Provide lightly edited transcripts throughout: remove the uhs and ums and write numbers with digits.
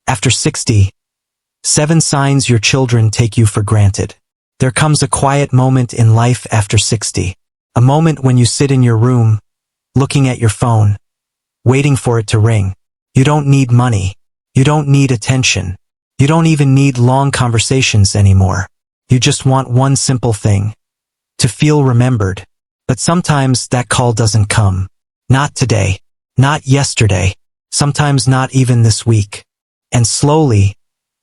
After 60, 7 signs your children take you for granted. There comes a quiet moment in life after 60. A moment when you sit in your room, looking at your phone, waiting for it to ring. You don't need money. You don't need attention. You don't even need long conversations anymore. You just want one simple thing: to feel remembered. But sometimes that call doesn't come. Not today. Not yesterday. Sometimes not even this week. And slowly,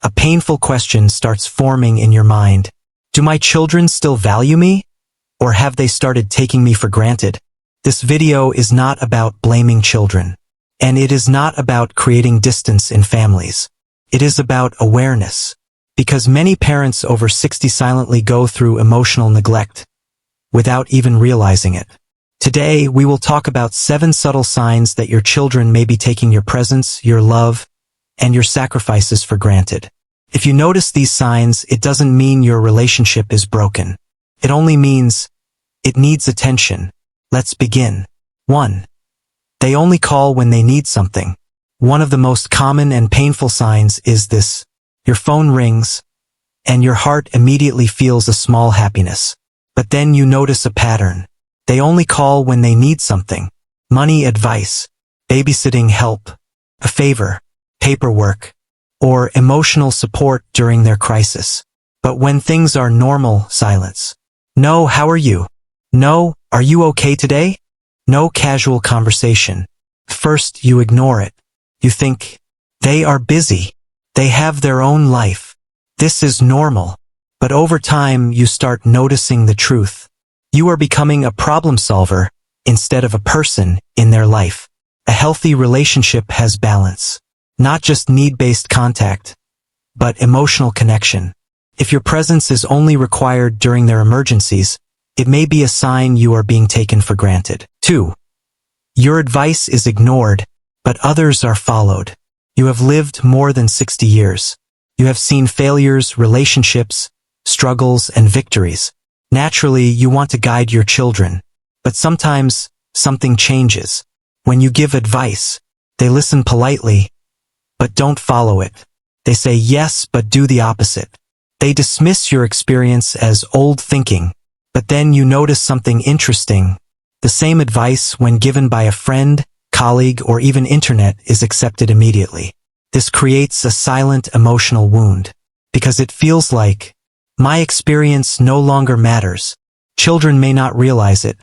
a painful question starts forming in your mind. Do my children still value me? Or have they started taking me for granted? This video is not about blaming children. And it is not about creating distance in families. It is about awareness. Because many parents over 60 silently go through emotional neglect without even realizing it. Today, we will talk about 7 subtle signs that your children may be taking your presence, your love, and your sacrifices for granted. If you notice these signs, it doesn't mean your relationship is broken. It only means it needs attention. Let's begin. 1. They only call when they need something. One of the most common and painful signs is this. Your phone rings, and your heart immediately feels a small happiness. But then you notice a pattern. They only call when they need something. Money advice, babysitting help, a favor, paperwork, or emotional support during their crisis. But when things are normal, silence. No, how are you? No, are you okay today? No casual conversation. First, you ignore it. You think, they are busy. They have their own life. This is normal. But over time, you start noticing the truth. You are becoming a problem solver instead of a person in their life. A healthy relationship has balance. Not just need-based contact, but emotional connection. If your presence is only required during their emergencies, it may be a sign you are being taken for granted. 2. Your advice is ignored, but others are followed. You have lived more than 60 years. You have seen failures, relationships, struggles, and victories. Naturally, you want to guide your children, but sometimes something changes. When you give advice, they listen politely, but don't follow it. They say yes, but do the opposite. They dismiss your experience as old thinking, but then you notice something interesting. The same advice, when given by a friend, colleague, or even internet, is accepted immediately. This creates a silent emotional wound, because it feels like, my experience no longer matters. Children may not realize it,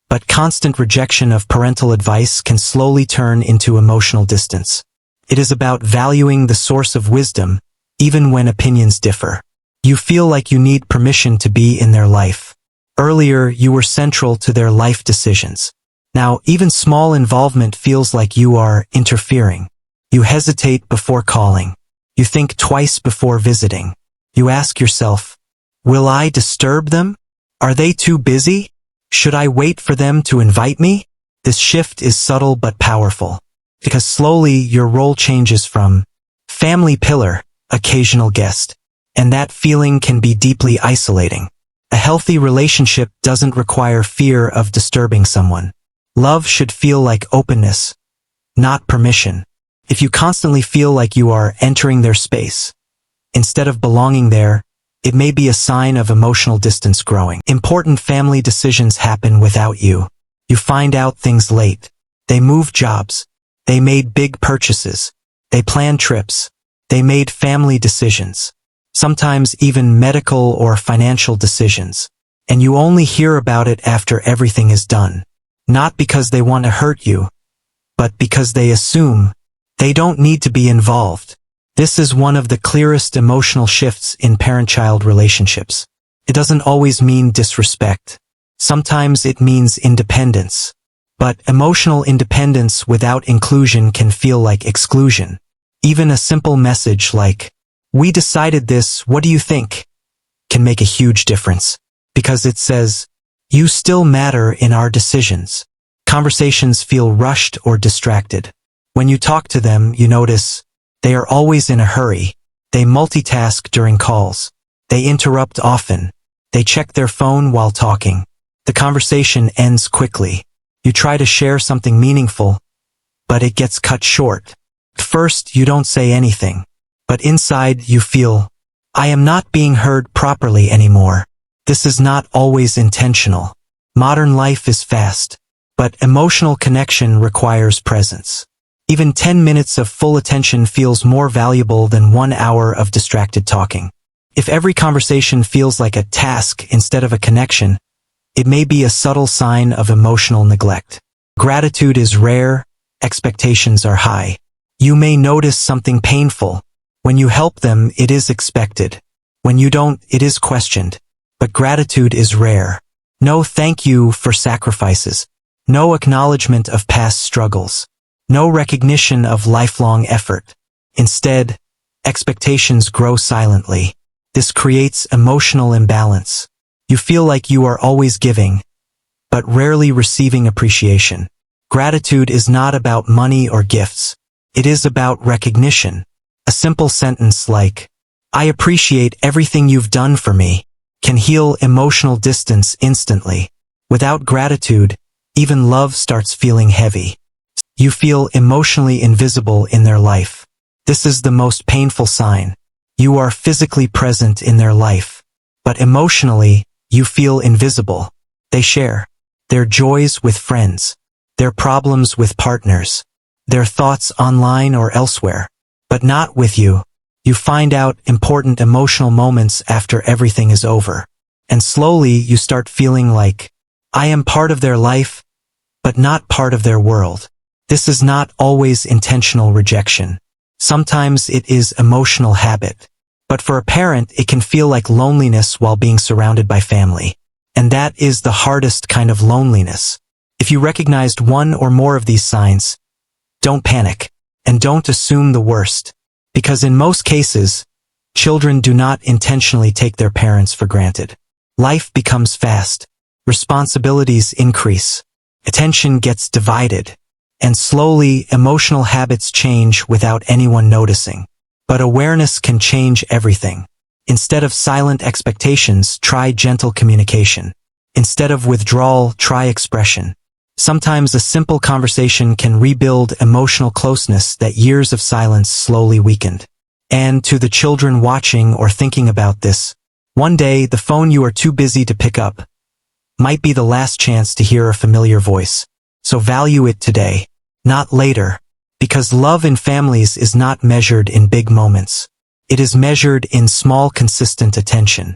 but constant rejection of parental advice can slowly turn into emotional distance. It is about valuing the source of wisdom, even when opinions differ. You feel like you need permission to be in their life. Earlier, you were central to their life decisions. Now, even small involvement feels like you are interfering. You hesitate before calling. You think twice before visiting. You ask yourself, will I disturb them? Are they too busy? Should I wait for them to invite me? This shift is subtle but powerful, because slowly your role changes from family pillar, occasional guest, and that feeling can be deeply isolating. A healthy relationship doesn't require fear of disturbing someone. Love should feel like openness, not permission. If you constantly feel like you are entering their space, instead of belonging there, it may be a sign of emotional distance growing. Important family decisions happen without you. You find out things late. They move jobs. They made big purchases. They planned trips. They made family decisions. Sometimes even medical or financial decisions. And you only hear about it after everything is done. Not because they want to hurt you, but because they assume they don't need to be involved. This is one of the clearest emotional shifts in parent-child relationships. It doesn't always mean disrespect. Sometimes it means independence. But emotional independence without inclusion can feel like exclusion. Even a simple message like, "We decided this, what do you think?" can make a huge difference. Because it says, you still matter in our decisions. Conversations feel rushed or distracted. When you talk to them, you notice they are always in a hurry. They multitask during calls. They interrupt often. They check their phone while talking. The conversation ends quickly. You try to share something meaningful, but it gets cut short. First, you don't say anything. But inside you feel, I am not being heard properly anymore. This is not always intentional. Modern life is fast, but emotional connection requires presence. Even 10 minutes of full attention feels more valuable than 1 hour of distracted talking. If every conversation feels like a task instead of a connection, it may be a subtle sign of emotional neglect. Gratitude is rare, expectations are high. You may notice something painful. When you help them, it is expected. When you don't, it is questioned. But gratitude is rare. No thank you for sacrifices. No acknowledgement of past struggles. No recognition of lifelong effort. Instead, expectations grow silently. This creates emotional imbalance. You feel like you are always giving, but rarely receiving appreciation. Gratitude is not about money or gifts. It is about recognition. A simple sentence like, I appreciate everything you've done for me, can heal emotional distance instantly. Without gratitude, even love starts feeling heavy. You feel emotionally invisible in their life. This is the most painful sign. You are physically present in their life, but emotionally, you feel invisible. They share their joys with friends, their problems with partners, their thoughts online or elsewhere, but not with you. You find out important emotional moments after everything is over. And slowly you start feeling like, I am part of their life, but not part of their world. This is not always intentional rejection. Sometimes it is emotional habit. But for a parent, it can feel like loneliness while being surrounded by family. And that is the hardest kind of loneliness. If you recognized one or more of these signs, don't panic, and don't assume the worst. Because in most cases, children do not intentionally take their parents for granted. Life becomes fast. Responsibilities increase. Attention gets divided. And slowly, emotional habits change without anyone noticing. But awareness can change everything. Instead of silent expectations, try gentle communication. Instead of withdrawal, try expression. Sometimes a simple conversation can rebuild emotional closeness that years of silence slowly weakened. And to the children watching or thinking about this, one day the phone you are too busy to pick up might be the last chance to hear a familiar voice. So value it today, not later. Because love in families is not measured in big moments. It is measured in small, consistent attention.